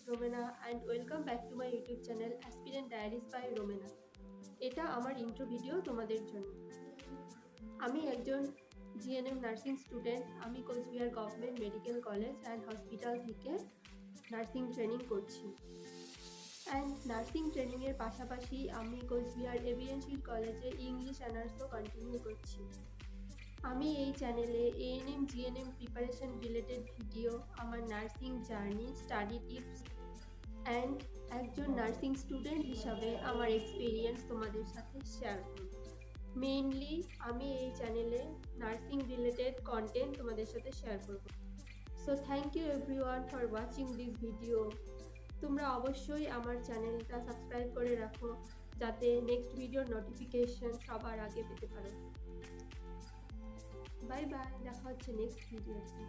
Romena and welcome back to my YouTube channel Aspirant Diaries by Romena. এটা আমার intro video তোমাদের জন্য। আমি একজন জিএনএম নার্সিং স্টুডেন্ট। আমি Coochbehar government medical college and hospital থেকে নার্সিং ট্রেনিং করছি। অ্যান্ড নার্সিং ট্রেনিংয়ের পাশাপাশি আমি কোচবিহার এভিএনসি কলেজে ইংলিশ অনার্সও কন্টিনিউ করছি। আমি এই চ্যানেলে ANM GNM preparation related video, আমার nursing journey, study tips and একজন নার্সিং স্টুডেন্ট হিসাবে আমার এক্সপিরিয়েন্স তোমাদের সাথে শেয়ার করব। মেইনলি আমি এই চ্যানেলে নার্সিং রিলেটেড কন্টেন্ট তোমাদের সাথে শেয়ার করব। So thank you everyone for watching this video. তোমরা অবশ্যই আমার চ্যানেলটা সাবস্ক্রাইব করে রাখো যাতে নেক্সট ভিডিওর নোটিফিকেশন সবার আগে পেতে পারো। বাই বাই, দেখা হচ্ছে নেক্সট ভিডিওতে।